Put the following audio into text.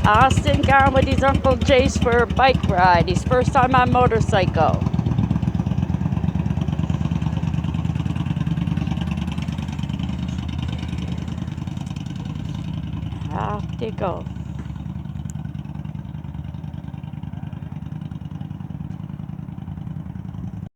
Austin gone with his Uncle Jace for a bike ride. His first time on motorcycle. Off they go.